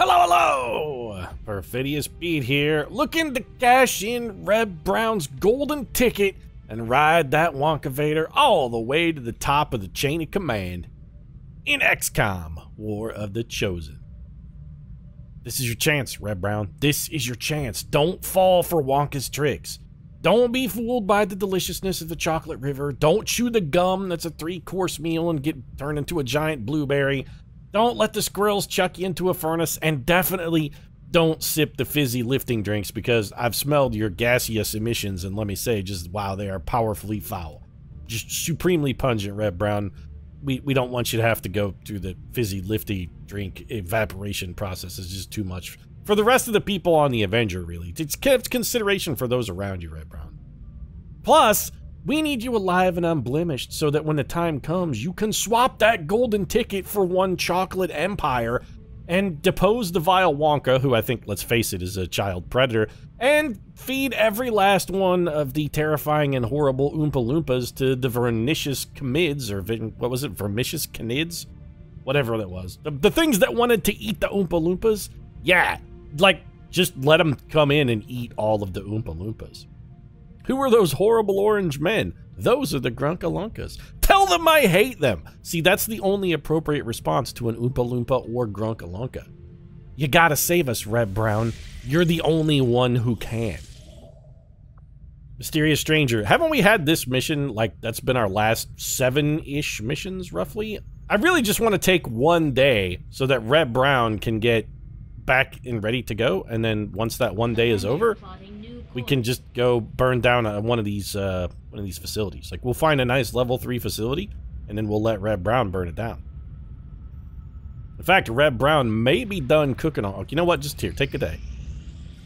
Hello, hello! Perfidious Pete here, looking to cash in Red Brown's golden ticket and ride that Wonkavator all the way to the top of the chain of command in XCOM, War of the Chosen. This is your chance, Red Brown. This is your chance. Don't fall for Wonka's tricks. Don't be fooled by the deliciousness of the chocolate river. Don't chew the gum that's a 3-course meal and get turned into a giant blueberry. Don't let the squirrels chuck you into a furnace, and definitely don't sip the fizzy lifting drinks because I've smelled your gaseous emissions, and let me say, just wow, they are powerfully foul. Just supremely pungent, Red Brown. We don't want you to have to go through the fizzy lifty drink evaporation process. It's just too much for the rest of the people on the Avenger, really. It's consideration for those around you, Red Brown. Plus, we need you alive and unblemished so that when the time comes, you can swap that golden ticket for one chocolate empire and depose the vile Wonka, who I think, let's face it, is a child predator, and feed every last one of the terrifying and horrible Oompa Loompas to the vernicious canids, or what was it, vermicious canids? Whatever that was. The things that wanted to eat the Oompa Loompas? Yeah, like, just let them come in and eat all of the Oompa Loompas. Who are those horrible orange men? Those are the Grunkalunkas. Tell them I hate them! See, that's the only appropriate response to an Oompa Loompa or Grunkalunka. You gotta save us, Red Brown. You're the only one who can. Mysterious Stranger. Haven't we had this mission, like, that's been our last 7-ish missions, roughly? I really just want to take one day so that Red Brown can get back and ready to go, and then once that one day is over, we can just go burn down one of these facilities. Like, we'll find a nice level 3 facility, and then we'll let Red Brown burn it down. In fact, Red Brown may be done cooking on. You know what? Just here, take a day.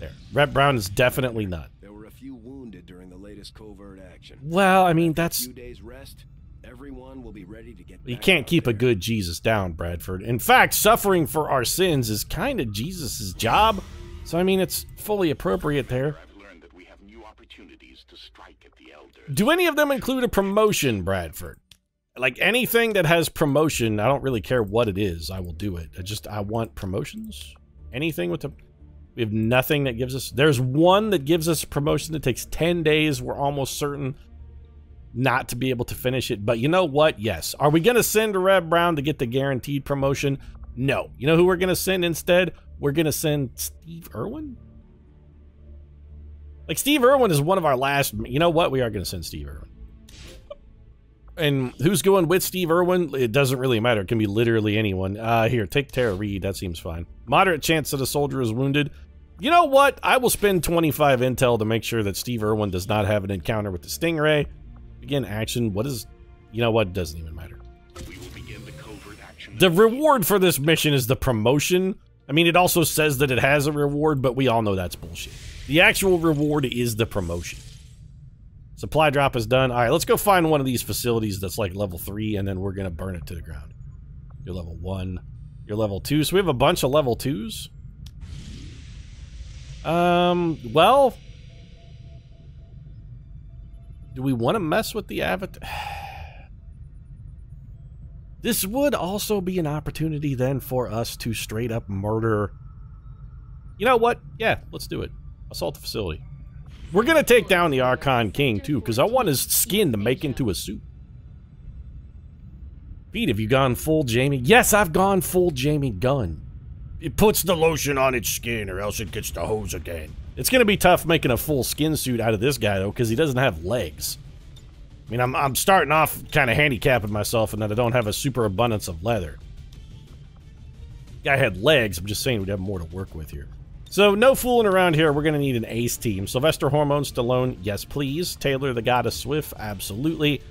There, Red Brown is definitely not. There were a few wounded during the latest covert action. Well, I mean, that's. A few days rest. Everyone will be ready to get. You can't keep a good Jesus down, Bradford. In fact, suffering for our sins is kind of Jesus's job. So I mean, it's fully appropriate there. Do any of them include a promotion, Bradford? Like, anything that has promotion, I don't really care what it is, I will do it. I want promotions. Anything with the... We have nothing that gives us... There's one that gives us a promotion that takes 10 days. We're almost certain not to be able to finish it. But you know what? Yes. Are we going to send Red Brown to get the guaranteed promotion? No. You know who we're going to send instead? We're going to send Steve Irwin? Like, Steve Irwin is one of our last... You know what? We are going to send Steve Irwin. And who's going with Steve Irwin? It doesn't really matter. It can be literally anyone. Here, take Tara Reid. That seems fine. Moderate chance that a soldier is wounded. You know what? I will spend 25 intel to make sure that Steve Irwin does not have an encounter with the Stingray. Begin action. What is... You know what? It doesn't even matter. We will begin the covert action. The reward for this mission is the promotion. I mean, it also says that it has a reward, but we all know that's bullshit. The actual reward is the promotion. Supply drop is done. All right, let's go find one of these facilities that's like level 3, and then we're going to burn it to the ground. You're level 1. You're level 2. So we have a bunch of level 2s. Well... Do we want to mess with the avatar? This would also be an opportunity then for us to straight up murder... You know what? Yeah, let's do it. Assault the facility. We're going to take down the Archon King, too, because I want his skin to make into a suit. Pete, have you gone full Jamie? Yes, I've gone full Jamie Gunn. It puts the lotion on its skin, or else it gets the hose again. It's going to be tough making a full skin suit out of this guy, though, because he doesn't have legs. I mean, I'm starting off kind of handicapping myself in that I don't have a super abundance of leather. Guy had legs. I'm just saying we'd have more to work with here. So, no fooling around here. We're going to need an ace team. Sylvester Hormone Stallone, yes please. Taylor the Goddess Swift, absolutely.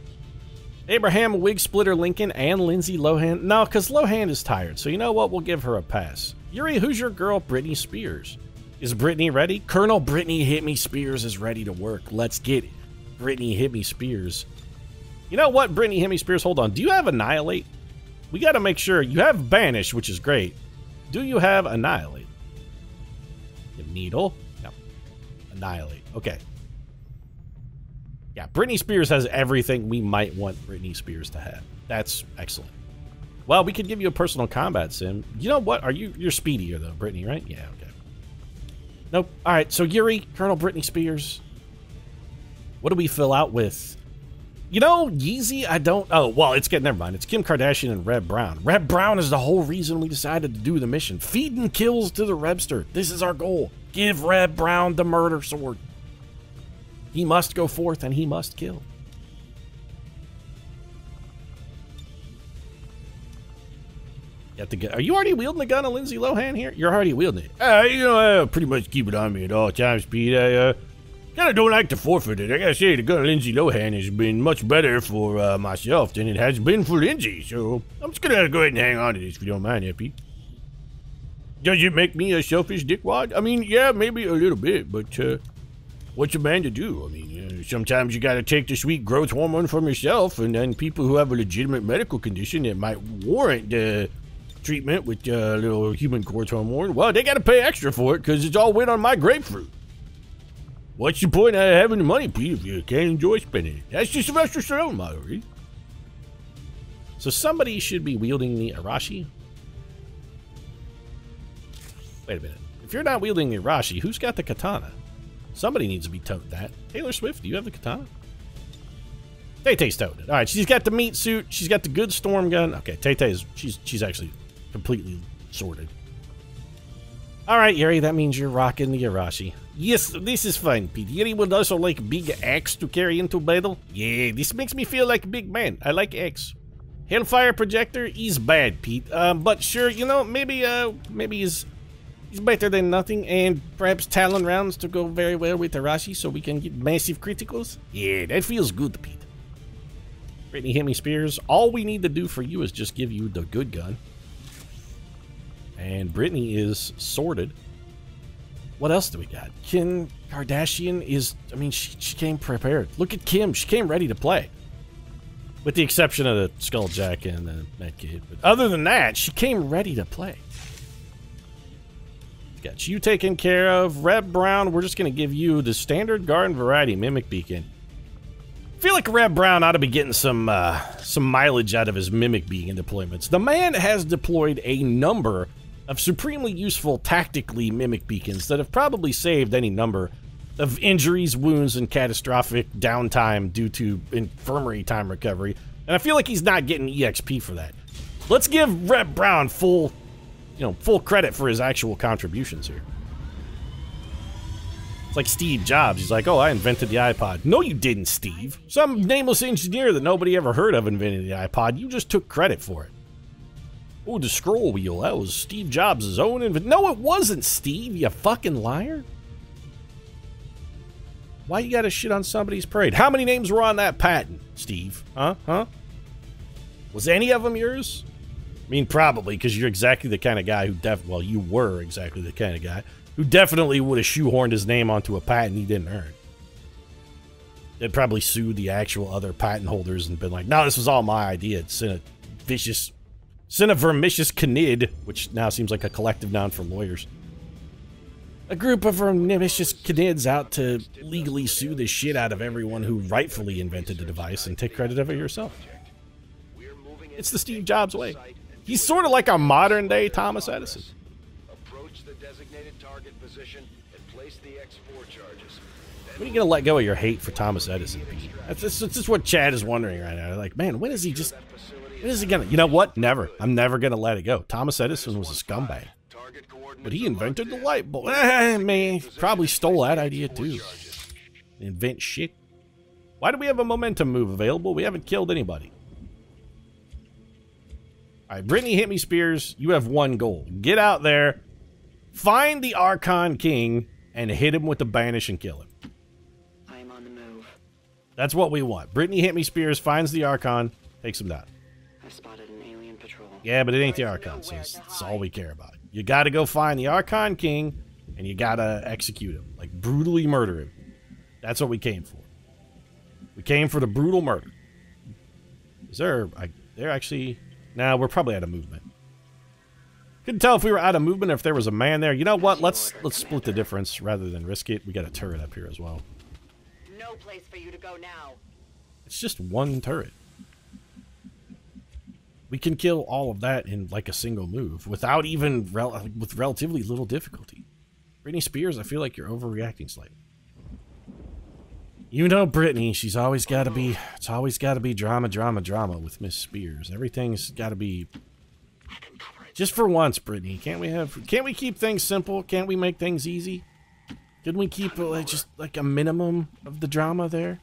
Abraham Wig Splitter Lincoln and Lindsay Lohan. No, because Lohan is tired. So, you know what? We'll give her a pass. Yuri, who's your girl? Britney Spears. Is Britney ready? Colonel Britney Hit Me Spears is ready to work. Let's get it. Britney Hit Me Spears. You know what, Britney Hit Me Spears? Hold on. Do you have Annihilate? We got to make sure. You have Banish, which is great. Do you have Annihilate? Needle? No. Annihilate. Okay. Yeah, Britney Spears has everything we might want Britney Spears to have. That's excellent. Well, we could give you a personal combat sim. You know what? You're speedier though, Brittany, right? Yeah, okay. Nope. All right, so Yuri, Colonel Brittany Spears. What do we fill out with? You know, Yeezy, I don't... Oh, well, never mind. It's Kim Kardashian and Reb Brown. Reb Brown is the whole reason we decided to do the mission. Feeding kills to the Rebster. This is our goal. Give Reb Brown the murder sword. He must go forth and he must kill. Are you already wielding the gun of Lindsay Lohan here? You're already wielding it. I pretty much keep it on me at all times, Pete. I kind of don't like to forfeit it. I gotta say, the gun of Lindsay Lohan has been much better for myself than it has been for Lindsay. So I'm just gonna go ahead and hang on to this if you don't mind, Pete. Does it make me a selfish dickwad? I mean, yeah, maybe a little bit, but what's a man to do? I mean, sometimes you gotta take the sweet growth hormone from yourself, and then people who have a legitimate medical condition that might warrant treatment with little human growth hormone, well, they gotta pay extra for it because it's all went on my grapefruit. What's the point of having the money, Pete, if you can't enjoy spending it? That's just Sylvester Stallone, Mallory. So somebody should be wielding the Arashi. Wait a minute. If you're not wielding the Arashi, who's got the katana? Somebody needs to be toting that. Taylor Swift, do you have the katana? Tay-Tay's toting it. All right, she's got the meat suit. She's got the good storm gun. Okay, Tay-Tay is she's actually completely sorted. All right, Yuri, that means you're rocking the Arashi. Yes, this is fine, Pete. Yuri would also like a big axe to carry into battle. Yeah, this makes me feel like a big man. I like axe. Hellfire projector is bad, Pete. But sure, you know, maybe he's better than nothing, and perhaps Talon rounds to go very well with Arashi so we can get massive criticals. Yeah, that feels good, Pete. Brittany hit me Spears. All we need to do for you is just give you the good gun. And Brittany is sorted. What else do we got? Kim Kardashian is, I mean, she came prepared. Look at Kim. She came ready to play. With the exception of the Skulljack and the Medkit. But other than that, she came ready to play. Got you taken care of. Reb Brown, we're just going to give you the standard garden variety Mimic Beacon. I feel like Reb Brown ought to be getting some mileage out of his Mimic Beacon deployments. The man has deployed a number of supremely useful tactically Mimic Beacons that have probably saved any number of injuries, wounds, and catastrophic downtime due to infirmary time recovery. And I feel like he's not getting EXP for that. Let's give Reb Brown full credit for his actual contributions here. It's like Steve Jobs. He's like, oh, I invented the iPod. No, you didn't, Steve. Some nameless engineer that nobody ever heard of invented the iPod. You just took credit for it. Oh, the scroll wheel. That was Steve Jobs' own invention. No, it wasn't, Steve. You fucking liar. Why you gotta shit on somebody's parade? How many names were on that patent, Steve? Huh? Was any of them yours? I mean, probably, because you're exactly the kind of guy who you were exactly the kind of guy who definitely would have shoehorned his name onto a patent he didn't earn. They'd probably sued the actual other patent holders and been like, no, this was all my idea. It's in a vermicious canid, which now seems like a collective noun for lawyers. A group of vermicious canids out to legally sue the shit out of everyone who rightfully invented the device and take credit of it yourself. It's the Steve Jobs way. He's sort of like a modern-day Thomas Edison. Approach the designated target position and place the X4 charges. When are you going to let go of your hate for Thomas Edison, Pete? That's just what Chad is wondering right now. Like, man, when is he going to... You know what? Never. I'm never going to let it go. Thomas Edison was a scumbag. But he invented the light bulb. Man, he probably stole that idea, too. Invent shit. Why do we have a momentum move available? We haven't killed anybody. Alright, Brittany hit me Spears. You have one goal. Get out there, find the Archon King, and hit him with the banish and kill him. I am on the move. That's what we want. Brittany hit me Spears, finds the Archon, takes him down. I spotted an alien patrol. Yeah, but it ain't the Archon, so that's all we care about. You gotta go find the Archon King, and you gotta execute him. Like, brutally murder him. That's what we came for. We came for the brutal murder. Is there... they're actually... Nah, we're probably out of movement. Couldn't tell if we were out of movement or if there was a man there. You know what? Let's split the difference rather than risk it. We got a turret up here as well. No place for you to go now. It's just one turret. We can kill all of that in like a single move without even with relatively little difficulty. Britney Spears, I feel like you're overreacting slightly. You know Britney, she's always got to be, it's always got to be drama, drama, drama with Miss Spears. Everything's got to be, just for once, Britney, can't we keep things simple? Can't we make things easy? Couldn't we keep just like a minimum of the drama there?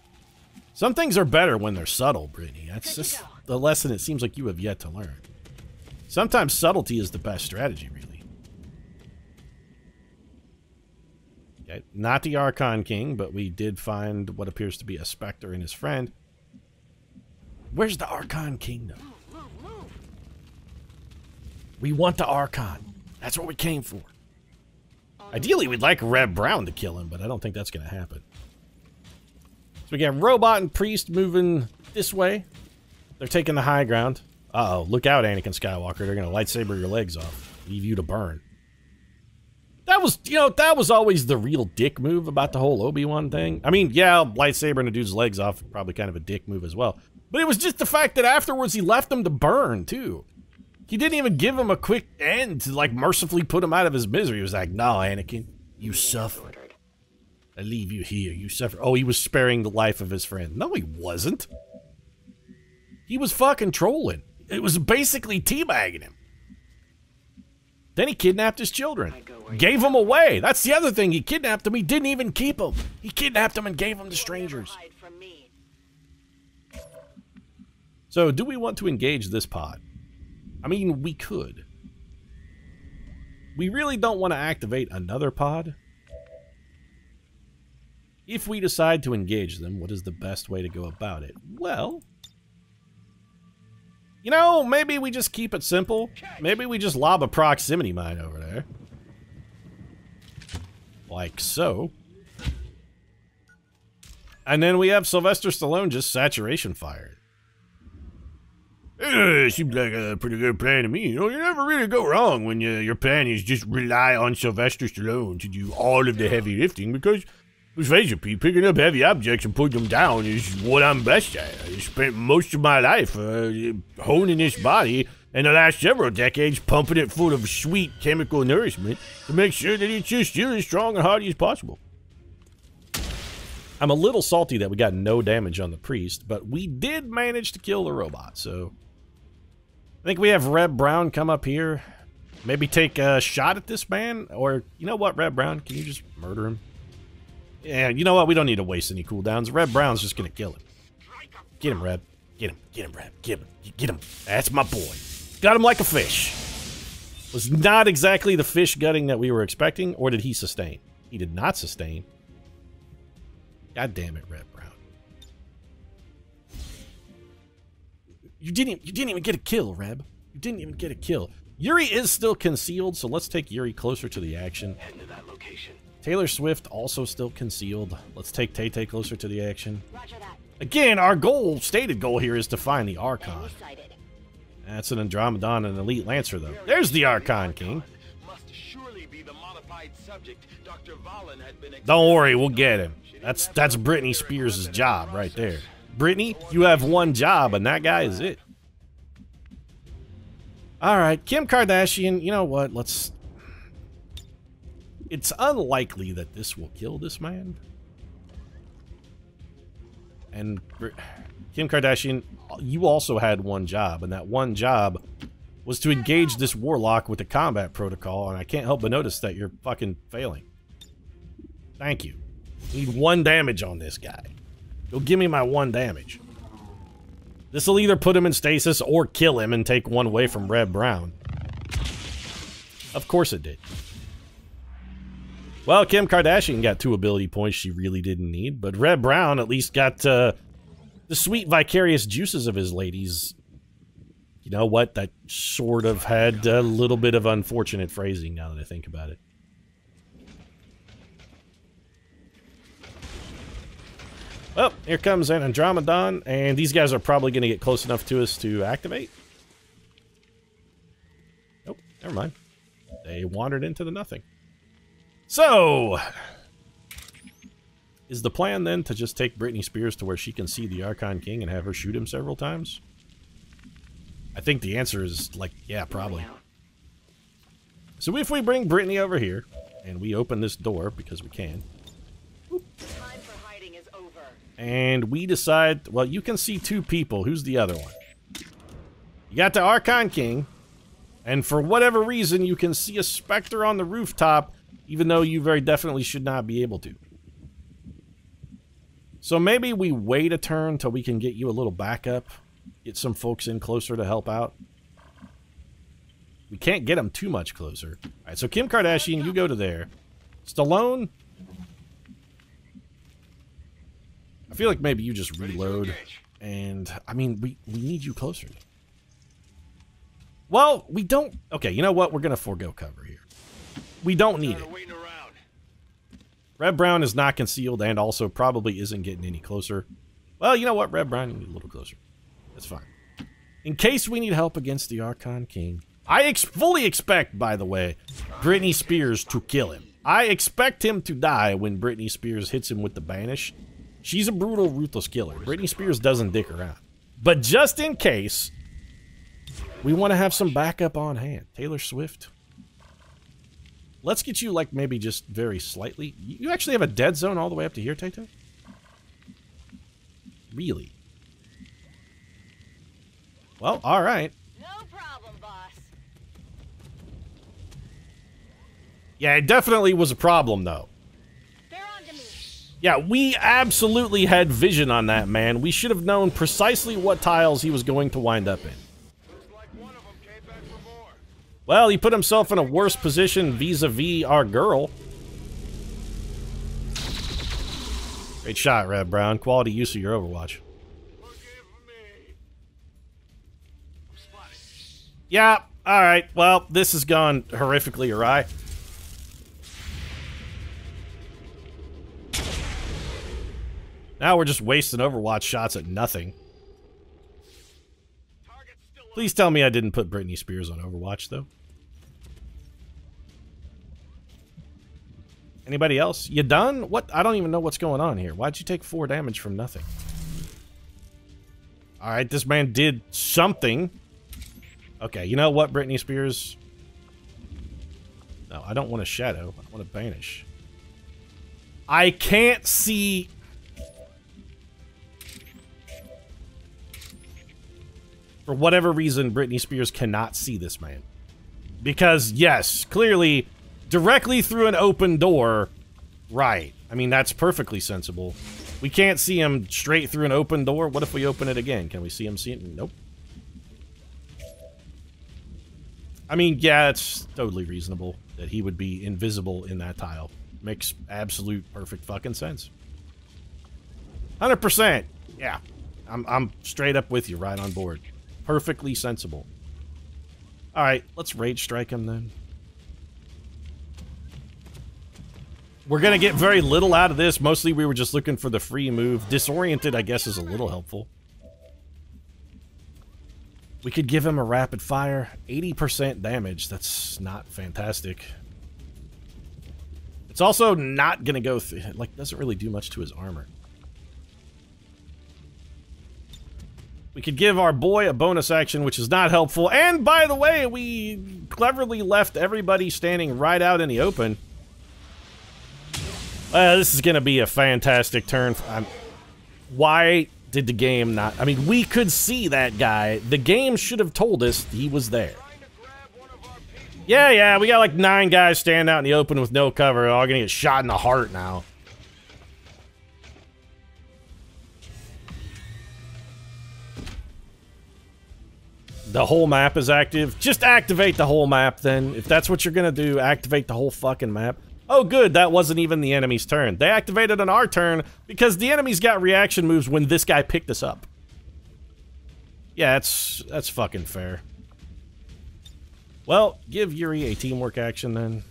Some things are better when they're subtle, Britney. That's just the lesson it seems like you have yet to learn. Sometimes subtlety is the best strategy, really. Okay, not the Archon King, but we did find what appears to be a Spectre and his friend. Where's the Archon Kingdom? We want the Archon. That's what we came for. Ideally, we'd like Red Brown to kill him, but I don't think that's going to happen. So we got Robot and Priest moving this way. They're taking the high ground. Uh-oh, look out, Anakin Skywalker. They're going to lightsaber your legs off. Leave you to burn. That was, you know, that was always the real dick move about the whole Obi-Wan thing. I mean, yeah, lightsabering a dude's legs off, probably kind of a dick move as well. But it was just the fact that afterwards he left him to burn, too. He didn't even give him a quick end to, like, mercifully put him out of his misery. He was like, no, Anakin, you suffer. I leave you here, you suffer. Oh, he was sparing the life of his friend. No, he wasn't. He was fucking trolling. It was basically teabagging him. Then he kidnapped his children. Gave them away. That's the other thing. He kidnapped them. He didn't even keep them. He kidnapped them and gave them to strangers. So, do we want to engage this pod? I mean, we could. We really don't want to activate another pod. If we decide to engage them, what is the best way to go about it? Well, you know, maybe we just keep it simple. Maybe we just lob a proximity mine over there. Like so. And then we have Sylvester Stallone just saturation fired. Seems like a pretty good plan to me. You know, you never really go wrong when your plan is just rely on Sylvester Stallone to do all of the heavy lifting, because let's face it, Pete, picking up heavy objects and putting them down is what I'm best at. I spent most of my life honing this body, and the last several decades pumping it full of sweet chemical nourishment to make sure that it's just still as strong and hardy as possible. I'm a little salty that we got no damage on the priest, but we did manage to kill the robot, so I think we have Red Brown come up here, maybe take a shot at this man, or you know what, Red Brown, can you just murder him? Yeah, you know what? We don't need to waste any cooldowns. Red Brown's just gonna kill him. Get him, Red. Get him. Get him, Red. Get him. Get him. That's my boy. Got him like a fish. Was not exactly the fish gutting that we were expecting, or did he sustain? He did not sustain. God damn it, Red Brown. You didn't even get a kill, Reb. You didn't even get a kill. Yuri is still concealed, so let's take Yuri closer to the action. Head to that location. Taylor Swift also still concealed. Let's take Tay-Tay closer to the action. Roger that. Again, our stated goal here is to find the Archon. That's an Andromedon and Elite Lancer, though. There's the Archon King. Must surely be the modified subject Dr. Valen had been. Don't worry, we'll get him. That's Britney Spears' job right there. Britney, you have one job, and that guy is it. Alright, Kim Kardashian, you know what, let's... It's unlikely that this will kill this man. And Kim Kardashian, you also had one job, and that one job was to engage this warlock with the combat protocol, and I can't help but notice that you're fucking failing. Thank you. Need 1 damage on this guy. Go give me my 1 damage. This will either put him in stasis or kill him and take 1 away from Red Brown. Of course it did. Well, Kim Kardashian got 2 ability points she really didn't need, but Red Brown at least got the sweet vicarious juices of his ladies. You know what? That sort of had a little bit of unfortunate phrasing now that I think about it. Well, here comes an Andromedon, and these guys are probably going to get close enough to us to activate. Nope, never mind. They wandered into the nothing. So, is the plan then to just take Britney Spears to where she can see the Archon King and have her shoot him several times? I think the answer is, like, yeah, probably. So if we bring Brittany over here, and we open this door, because we can. Time for hiding is over. And we decide, well, you can see two people. Who's the other one? You got the Archon King, and for whatever reason, you can see a specter on the rooftop, even though you very definitely should not be able to. So maybe we wait a turn till we can get you a little backup, get some folks in closer to help out. We can't get them too much closer. All right, so Kim Kardashian, you go to there. Stallone, I feel like maybe you just reload, and I mean, we need you closer. Well, we don't. Okay, you know what? We're gonna forego cover here. We don't need it. Red Brown is not concealed and also probably isn't getting any closer. Well, you know what? Red Brown, you need a little closer. That's fine. In case we need help against the Archon King. I fully expect, by the way, Britney Spears to kill him. I expect him to die when Britney Spears hits him with the banish. She's a brutal, ruthless killer. Britney Spears doesn't dick around. But just in case, we want to have some backup on hand. Taylor Swift. Let's get you, like, maybe just very slightly. You actually have a dead zone all the way up to here, Tato? Really? Well, alright. No problem, boss. Yeah, it definitely was a problem, though. They're on to me. Yeah, we absolutely had vision on that man. We should have known precisely what tiles he was going to wind up in. Well, he put himself in a worse position vis-a-vis our girl. Great shot, Red Brown. Quality use of your Overwatch. Yeah, alright. Well, this has gone horrifically awry. Now we're just wasting Overwatch shots at nothing. Please tell me I didn't put Britney Spears on Overwatch, though. Anybody else? You done? What? I don't even know what's going on here. Why'd you take 4 damage from nothing? Alright, this man did something. Okay, you know what, Britney Spears? No, I don't want to shadow. I want to banish. I can't see... For whatever reason, Britney Spears cannot see this man. Because, yes, clearly, directly through an open door, right. I mean, that's perfectly sensible. We can't see him straight through an open door. What if we open it again? Can we see him see it? Nope. I mean, yeah, it's totally reasonable that he would be invisible in that tile. Makes absolute perfect fucking sense. 100%. Yeah. I'm straight up with you, right on board. Perfectly sensible. Alright, let's rage strike him then. We're gonna get very little out of this. Mostly we were just looking for the free move. Disoriented, I guess, is a little helpful. We could give him a rapid fire. 80% damage. That's not fantastic. It's also not gonna go through... Like, doesn't really do much to his armor. We could give our boy a bonus action, which is not helpful. And, by the way, we cleverly left everybody standing right out in the open. This is going to be a fantastic turn. Why did the game not... I mean, we could see that guy. The game should have told us he was there. Yeah, we got like 9 guys standing out in the open with no cover. All going to get shot in the heart now. The whole map is active. Just activate the whole map then. If that's what you're gonna do, activate the whole fucking map. Oh good, that wasn't even the enemy's turn. They activated on our turn because the enemy's got reaction moves when this guy picked us up. Yeah, that's fucking fair. Well, give Yuri a teamwork action then.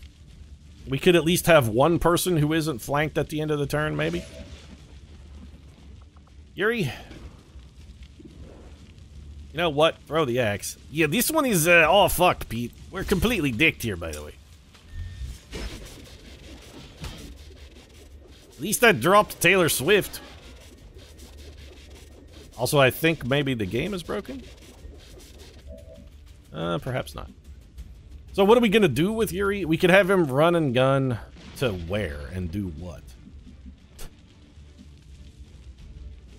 We could at least have one person who isn't flanked at the end of the turn, maybe? Yuri? You know what? Throw the axe. Yeah, this one is all fucked, Pete. We're completely dicked here, by the way. At least I dropped Taylor Swift. Also, I think maybe the game is broken. Perhaps not. So what are we gonna do with Yuri? We could have him run and gun to where and do what?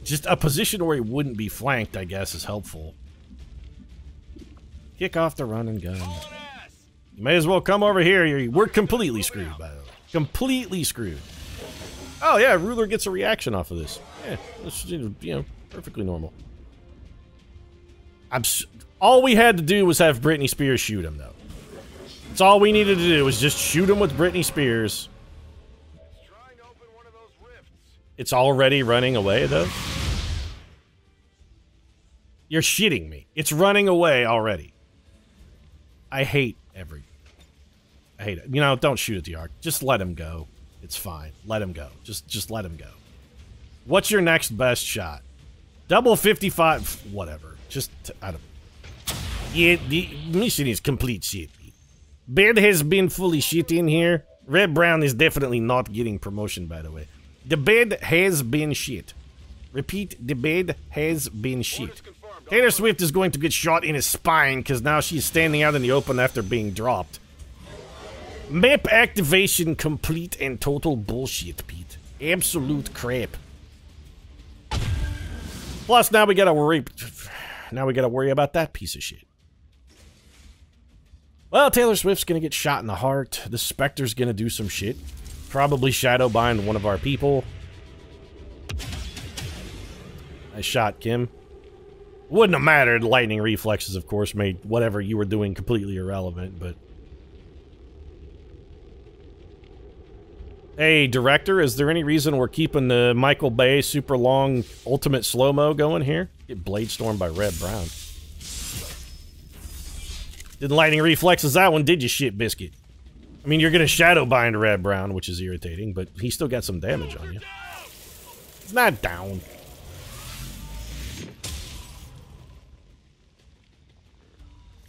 Just a position where he wouldn't be flanked, I guess, is helpful. Kick off the run and gun. You may as well come over here, Yuri. We're completely screwed, by the way. Completely screwed. Oh yeah, Ruler gets a reaction off of this. Yeah, this is, you know, perfectly normal. All we had to do was have Britney Spears shoot him, though. That's all we needed to do was just shoot him with Britney Spears. It's already running away, though. You're shitting me. It's running away already. I hate it. You know, don't shoot at the arc. Just let him go. It's fine. Let him go. Just let him go. What's your next best shot? Double 55, whatever. Just, I don't... Yeah, the mission is complete shit. Bed has been fully shit in here. Red Brown is definitely not getting promotion, by the way. The bed has been shit. Repeat, the bed has been shit. Taylor Swift is going to get shot in his spine because now she's standing out in the open after being dropped. Map activation complete and total bullshit, Pete. Absolute crap. Plus, now we gotta worry. Now we gotta worry about that piece of shit. Well, Taylor Swift's gonna get shot in the heart. The Spectre's gonna do some shit. Probably shadow bind one of our people. I shot Kim. Wouldn't have mattered. Lightning reflexes, of course, made whatever you were doing completely irrelevant, but... Hey, director, is there any reason we're keeping the Michael Bay super long ultimate slow-mo going here? Get blade stormed by Red Brown. Didn't lightning reflexes that one, did you, shit biscuit? I mean, you're gonna shadow bind Red Brown, which is irritating, but he still got some damage on you. He's not down.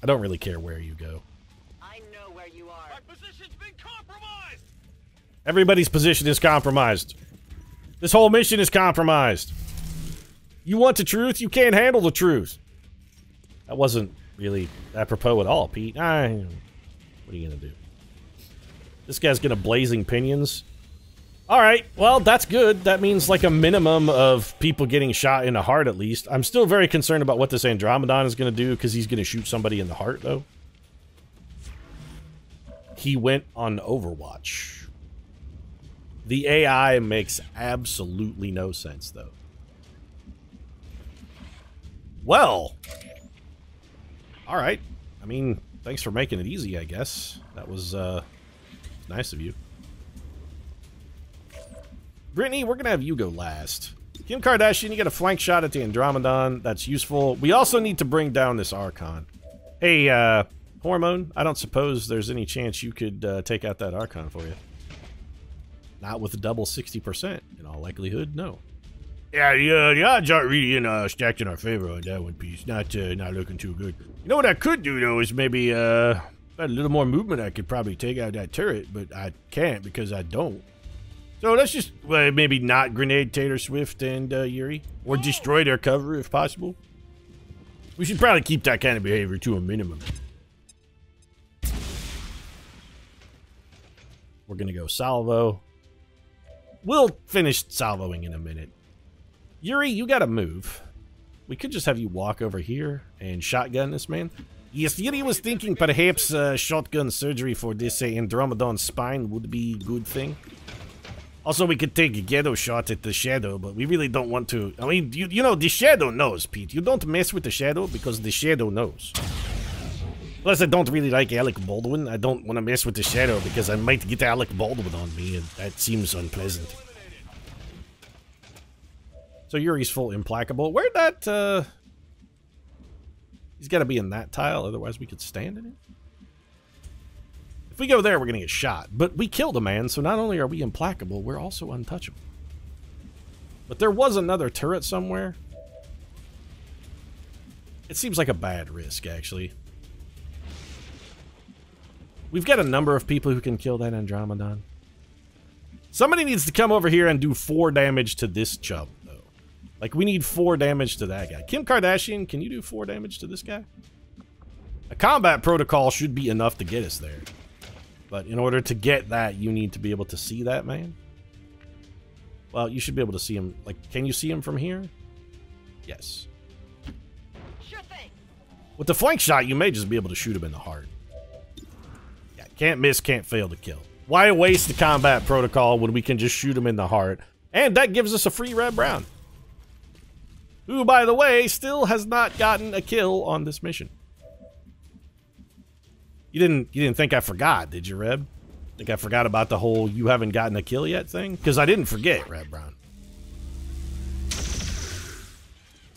I don't really care where you go. I know where you are. My position's been compromised. Everybody's position is compromised. This whole mission is compromised. You want the truth? You can't handle the truth. That wasn't really apropos at all, Pete. What are you gonna do? This guy's gonna blazing pinions. Alright, well, that's good. That means like a minimum of people getting shot in the heart at least. I'm still very concerned about what this Andromedon is gonna do, because he's gonna shoot somebody in the heart, though. He went on Overwatch. The AI makes absolutely no sense, though. Well. Alright. I mean, thanks for making it easy, I guess. That was, nice of you. Brittany, we're gonna have you go last. Kim Kardashian, you get a flank shot at the Andromedon. That's useful. We also need to bring down this Archon. Hey, Hormone, I don't suppose there's any chance you could take out that Archon for you. Not with a double 60%, in all likelihood, no. Yeah, the odds aren't really stacked in our favor on that one piece. Not looking too good. You know what I could do, though, is maybe, if I had a little more movement, I could probably take out that turret, but I can't because I don't. So let's just, maybe not grenade Taylor Swift and Yuri. Or destroy their cover, if possible. We should probably keep that kind of behavior to a minimum. We're gonna go salvo. We'll finish salvoing in a minute. Yuri, you gotta move. We could just have you walk over here and shotgun this man. Yes, Yuri was thinking perhaps shotgun surgery for this Andromedon spine would be a good thing. Also, we could take a ghetto shot at the Shadow, but we really don't want to. I mean, you know, the Shadow knows, Pete. You don't mess with the Shadow because the Shadow knows. Plus, I don't really like Alec Baldwin. I don't want to mess with the Shadow because I might get Alec Baldwin on me, and that seems unpleasant. So Yuri's full implacable. Where'd that, He's got to be in that tile, otherwise we could stand in it. If we go there, we're going to get shot. But we killed a man, so not only are we implacable, we're also untouchable. But there was another turret somewhere. It seems like a bad risk, actually. We've got a number of people who can kill that Andromedon. Somebody needs to come over here and do 4 damage to this chub, though. Like, we need 4 damage to that guy. Kim Kardashian, can you do 4 damage to this guy? A combat protocol should be enough to get us there. But in order to get that, you need to be able to see that man. Well, you should be able to see him. Like, can you see him from here? Yes. Sure thing. With the flank shot, you may just be able to shoot him in the heart. Yeah, can't miss, can't fail to kill. Why waste the combat protocol when we can just shoot him in the heart? And that gives us a free Red Brown. Who, by the way, still has not gotten a kill on this mission. You didn't think I forgot, did you, Reb? Think I forgot about the whole you haven't gotten a kill yet thing? Because I didn't forget, Red Brown.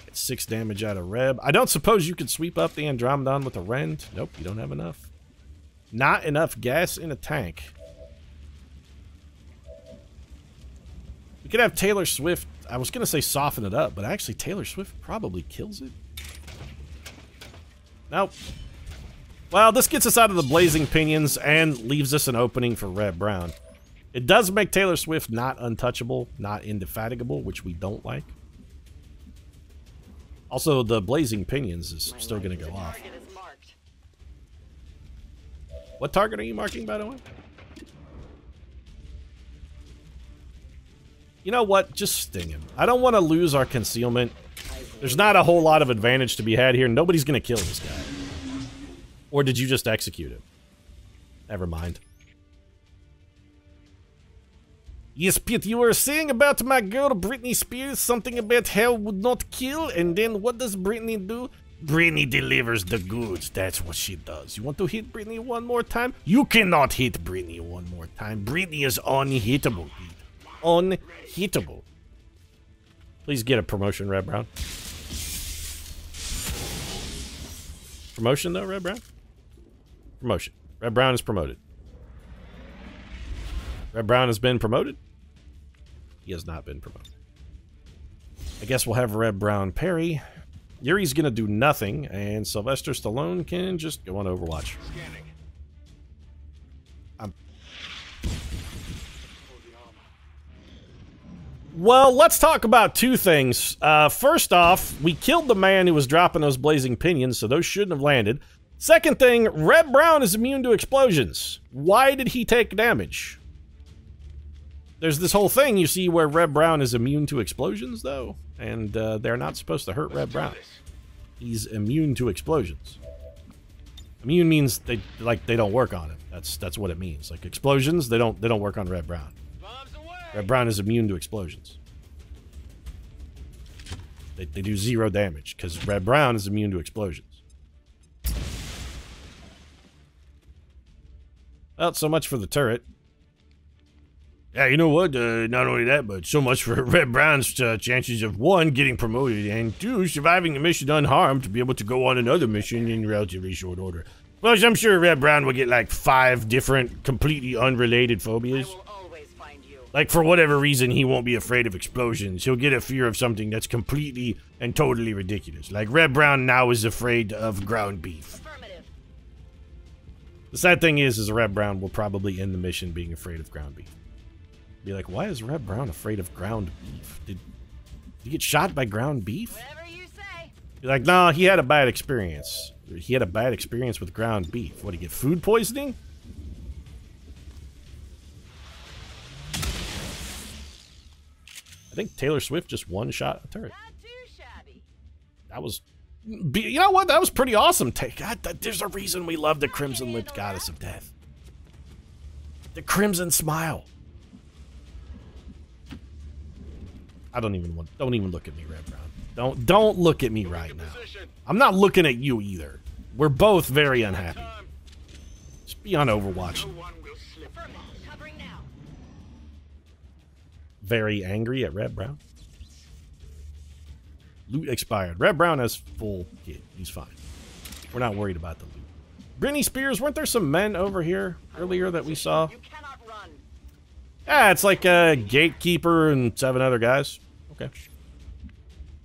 Get 6 damage out of Reb. I don't suppose you could sweep up the Andromedon with a Rend? Nope, you don't have enough. Not enough gas in a tank. We could have Taylor Swift. I was going to say soften it up, but actually Taylor Swift probably kills it. Nope. Well, this gets us out of the blazing pinions and leaves us an opening for Red Brown. It does make Taylor Swift not untouchable, not indefatigable, which we don't like. Also, the blazing pinions is still going to go off. What target are you marking, by the way? You know what? Just sting him. I don't want to lose our concealment. There's not a whole lot of advantage to be had here. Nobody's going to kill this guy. Or did you just execute it? Never mind. Yes, Pete, you were saying about my girl Britney Spears, something about hell would not kill, and then what does Britney do? Britney delivers the goods. That's what she does. You want to hit Britney one more time? You cannot hit Britney one more time. Britney is unhittable, Pete. Unhittable. Please get a promotion, Red Brown. Promotion, though, Red Brown? Promotion. Red Brown is promoted. Red Brown has been promoted? He has not been promoted. I guess we'll have Red Brown parry. Yuri's gonna do nothing, and Sylvester Stallone can just go on Overwatch. Well, let's talk about 2 things. First off, we killed the man who was dropping those blazing pinions, so those shouldn't have landed. Second thing, Red Brown is immune to explosions. Why did he take damage? There's this whole thing, you see, where Red Brown is immune to explosions, though. And they're not supposed to hurt Red Brown. He's immune to explosions. Immune means they don't work on him. That's what it means. Like explosions, they don't work on Red Brown. Red Brown is immune to explosions. They do 0 damage because Red Brown is immune to explosions. Well, so much for the turret. Yeah, you know what? Not only that, but so much for Red Brown's chances of 1, getting promoted, and 2, surviving the mission unharmed to be able to go on another mission in relatively short order. Plus, I'm sure Red Brown will get like 5 different, completely unrelated phobias. I will always find you. Like, for whatever reason, he won't be afraid of explosions. He'll get a fear of something that's completely and totally ridiculous. Like, Red Brown now is afraid of ground beef. Affirmative. The sad thing is Red Brown will probably end the mission being afraid of ground beef. Be like, why is Red Brown afraid of ground beef? Did he get shot by ground beef? Whatever you say. Be like, nah, he had a bad experience. He had a bad experience with ground beef. What, did he get food poisoning? I think Taylor Swift just one-shot a turret. Not too shabby. That was... You know what? That was pretty awesome. God, there's a reason we love the Crimson-Lipped Goddess of Death. The Crimson Smile. I don't even look at me, Red Brown. Don't look at me right now. I'm not looking at you either. We're both very unhappy. Just be on Overwatch. Covering now. Very angry at Red Brown. Loot expired. Red Brown has full kit. He's fine. We're not worried about the loot. Britney Spears, weren't there some men over here earlier that we saw? You cannot run. Yeah, it's like a gatekeeper and 7 other guys. Okay.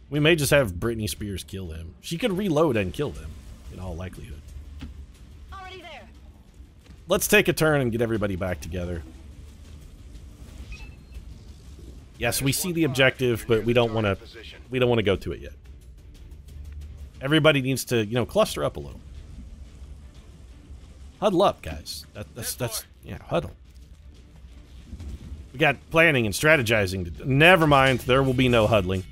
We may just have Britney Spears kill them. She could reload and kill them, in all likelihood. Already there. Let's take a turn and get everybody back together. Yes, we see the objective, but we don't want to go to it yet. Everybody needs to, cluster up a little. Huddle up, guys. That's yeah, huddle. We got planning and strategizing to do. Never mind, there will be no huddling.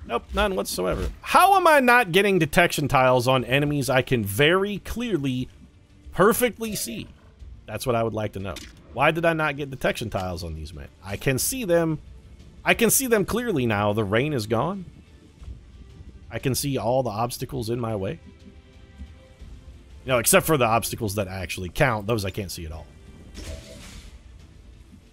Nope, none whatsoever. How am I not getting detection tiles on enemies I can very clearly, perfectly see? That's what I would like to know. Why did I not get detection tiles on these men? I can see them. I can see them clearly now. The rain is gone. I can see all the obstacles in my way. You know, except for the obstacles that actually count. Those I can't see at all.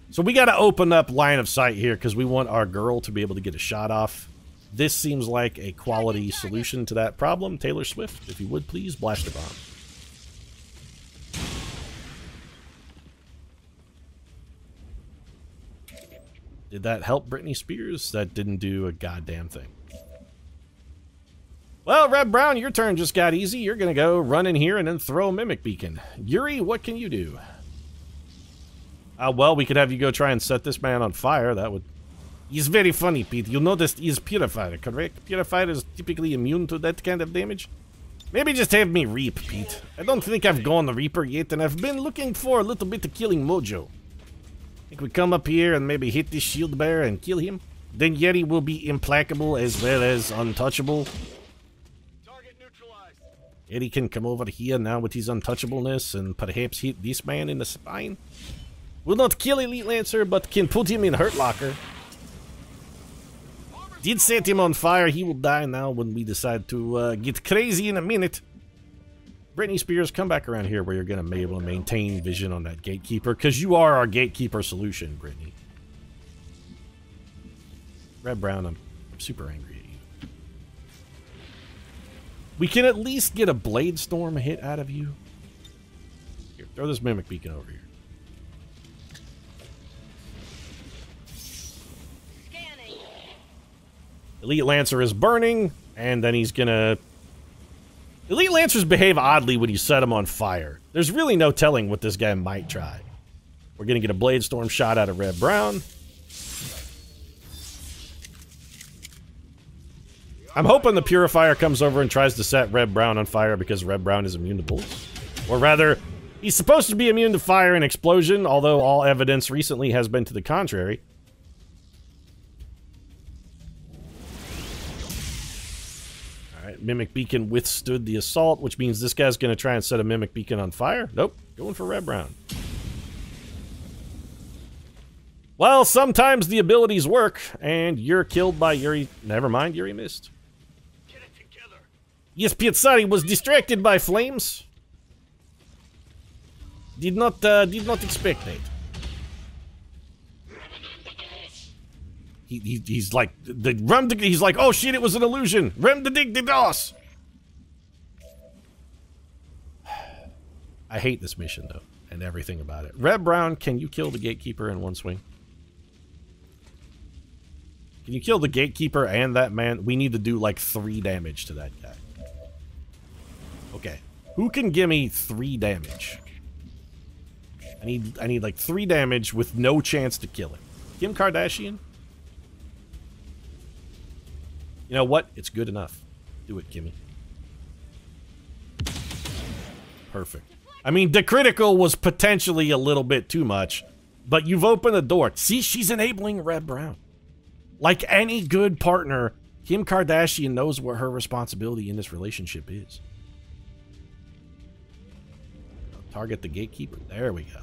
So we got to open up line of sight here because we want our girl to be able to get a shot off. This seems like a quality solution to that problem. Taylor Swift, if you would please, blast a bomb. Did that help Britney Spears? That didn't do a goddamn thing. Well, Red Brown, your turn just got easy. You're going to go run in here and then throw a mimic beacon. Yuri, what can you do? Well, we could have you go try and set this man on fire. That would... He's very funny, Pete. You noticed he's Purifier, correct? Purifier is typically immune to that kind of damage. Maybe just have me Reap, Pete. I don't think I've gone the Reaper yet, and I've been looking for a little bit of killing mojo. I think we come up here and maybe hit this shield bearer and kill him. Then Yeti will be implacable as well as untouchable. Target neutralized. Yeti can come over here now with his untouchableness and perhaps hit this man in the spine. Will not kill Elite Lancer, but can put him in Hurt Locker. Did set him on fire. He will die now when we decide to get crazy in a minute. Britney Spears, come back around here where you're going to be able to maintain vision on that gatekeeper, because you are our gatekeeper solution, Brittany. Red Brown, I'm super angry at you. We can at least get a Blade Storm hit out of you. Here, throw this Mimic Beacon over here. Elite Lancer is burning, and then he's gonna... Elite Lancers behave oddly when you set them on fire. There's really no telling what this guy might try. We're gonna get a Blade Storm shot out of Red Brown. I'm hoping the Purifier comes over and tries to set Red Brown on fire because Red Brown is immune to bullets. Or rather, he's supposed to be immune to fire and explosion, although all evidence recently has been to the contrary. Mimic Beacon withstood the assault, which means this guy's going to try and set a Mimic Beacon on fire. Nope, going for Red Brown. Well, sometimes the abilities work, and you're killed by Yuri. Never mind, Yuri missed. Get it together. Yes, Piazzari was distracted by flames. Did not expect that. He's like, he's like, oh shit, it was an illusion. Rem de dig de dos. I hate this mission, though, and everything about it. Red Brown, can you kill the Gatekeeper in one swing? Can you kill the Gatekeeper and that man? We need to do like 3 damage to that guy. Okay. Who can give me 3 damage? I need like 3 damage with no chance to kill him. Kim Kardashian? You know what? It's good enough. Do it, Kimmy. Perfect. I mean, the critical was potentially a little bit too much, but you've opened the door. See, she's enabling Red Brown. Like any good partner, Kim Kardashian knows what her responsibility in this relationship is. Target the Gatekeeper. There we go.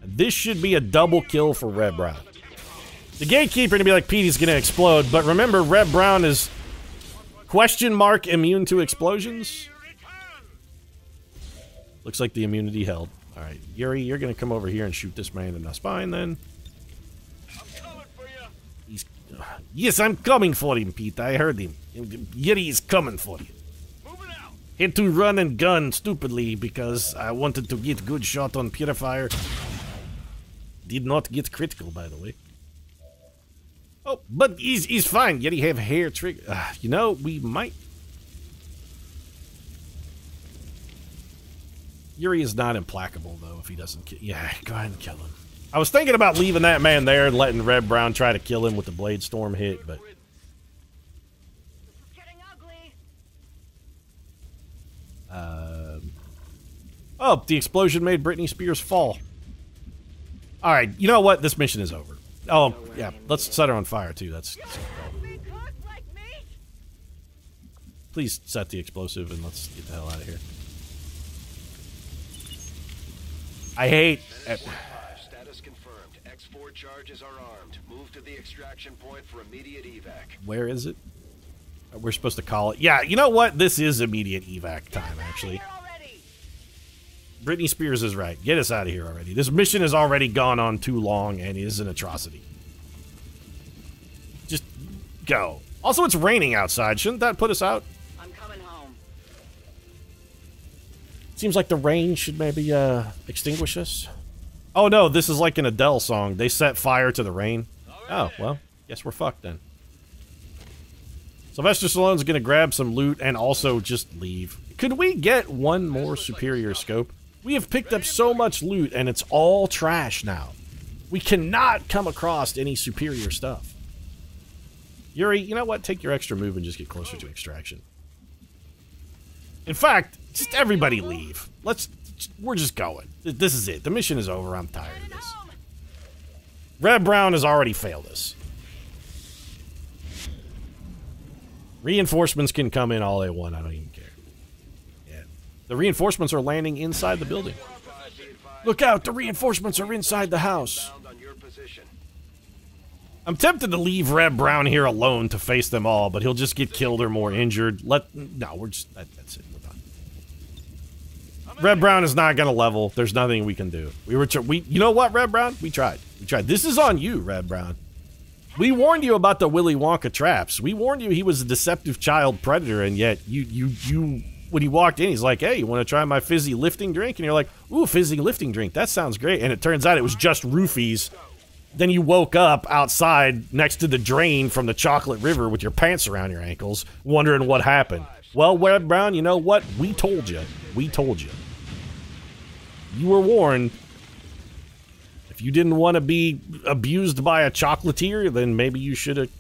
And this should be a double kill for Red Brown. The Gatekeeper to be like, Petey's gonna explode, but remember, Red Brown is question mark immune to explosions. Looks like the immunity held. Alright, Yuri, you're gonna come over here and shoot this man in the spine then. I'm coming for you. He's... Yes, I'm coming for him, Pete. I heard him. Yuri is coming for you. Moving out. Had to run and gun stupidly because I wanted to get good shot on Purifier. Did not get critical, by the way. Oh, but he's fine. Yet he have hair trigger. You know, we might... Yuri is not implacable, though, if he doesn't kill... Yeah, go ahead and kill him. I was thinking about leaving that man there and letting Red Brown try to kill him with the Blade Storm hit, but... This is getting ugly. Oh, the explosion made Britney Spears fall. Alright, you know what? This mission is over. Oh, yeah, let's set her on fire, too. That's please set the explosive and let's get the hell out of here. I hate... Status confirmed. X4 charges are armed. Move to the extraction point for immediate evac. Where is it? We're supposed to call it. Yeah, you know what? This is immediate evac time, actually. Britney Spears is right. Get us out of here already. This mission has already gone on too long and is an atrocity. Just go. Also, it's raining outside. Shouldn't that put us out? I'm coming home. Seems like the rain should maybe extinguish us. Oh no, this is like an Adele song. They set fire to the rain. Oh, well, guess we're fucked then. Sylvester Stallone's gonna grab some loot and also just leave. Could we get one more superior scope? We have picked up so much loot and it's all trash now. We cannot come across any superior stuff. Yuri, you know what? Take your extra move and just get closer to extraction. In fact, just everybody leave. We're just going. This is it. The mission is over. I'm tired of this. Red Brown has already failed us. Reinforcements can come in all they want. I don't even care. Yeah. The reinforcements are landing inside the building. Look out! The reinforcements are inside the house. I'm tempted to leave Red Brown here alone to face them all, but he'll just get killed or more injured. No, we're just... That's it. We're done. Red Brown is not gonna level. There's nothing we can do. You know what, Red Brown? We tried. This is on you, Red Brown. We warned you about the Willy Wonka traps. We warned you he was a deceptive child predator, and yet you when he walked in, he's like, hey, you want to try my fizzy lifting drink? And you're like, ooh, fizzy lifting drink. That sounds great. And it turns out it was just roofies. Then you woke up outside next to the drain from the chocolate river with your pants around your ankles, wondering what happened. Well, Red Brown, you know what? We told you. We told you. You were warned. If you didn't want to be abused by a chocolatier, then maybe you should have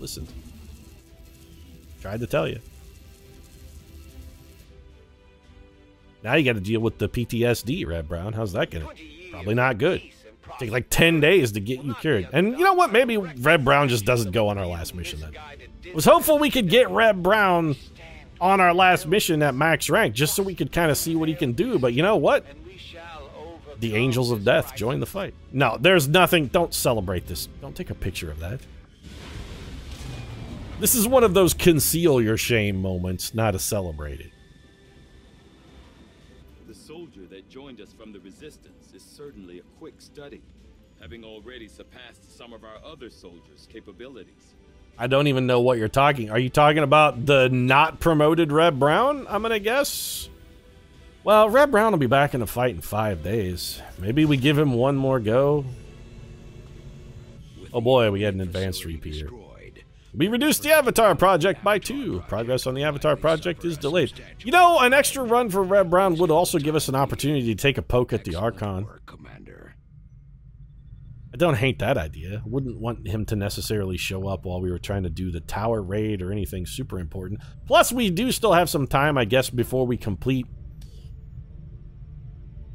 listened. Tried to tell you. Now you got to deal with the PTSD, Red Brown. How's that gonna? Probably not good. Take like 10 days to get you cured. And you know what? Maybe Red Brown just doesn't go on our last mission then. I was hopeful we could get Red Brown on our last mission at max rank, just so we could kind of see what he can do. But you know what? The Angels of Death join the fight. No, there's nothing. Don't celebrate this. Don't take a picture of that. This is one of those conceal your shame moments, not a celebrate it. The soldier that joined us from the Resistance is certainly a quick study, having already surpassed some of our other soldiers' capabilities. I don't even know what you're talking. Are you talking about the not promoted Red Brown, I'm gonna guess? Well, Red Brown will be back in the fight in 5 days. Maybe we give him one more go. Oh boy, we get an advanced repeater. We reduced the Avatar project by 2. Progress on the Avatar project is delayed. You know, an extra run for Red Brown would also give us an opportunity to take a poke at the Archon. I don't hate that idea. Wouldn't want him to necessarily show up while we were trying to do the tower raid or anything super important. Plus, we do still have some time, I guess, before we complete.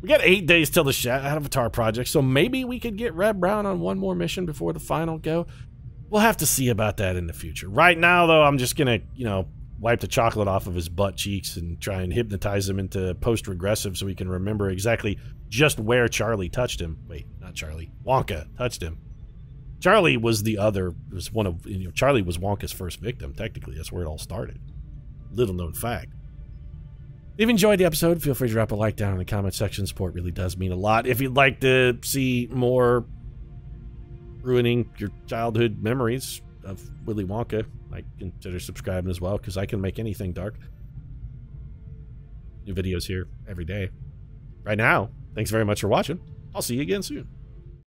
We got 8 days till the Avatar project, so maybe we could get Red Brown on one more mission before the final go. We'll have to see about that in the future. Right now, though, I'm just gonna, you know, wipe the chocolate off of his butt cheeks and try and hypnotize him into post-regressive so he can remember exactly just where Charlie touched him. Wait, not Charlie. Wonka touched him. Charlie was the other, was one of, you know, Charlie was Wonka's first victim, technically. That's where it all started. Little known fact. If you enjoyed the episode, feel free to drop a like down in the comment section. Support really does mean a lot. If you'd like to see more ruining your childhood memories of Willy Wonka, I consider subscribing as well, because I can make anything dark. New videos here every day. Right now, thanks very much for watching. I'll see you again soon.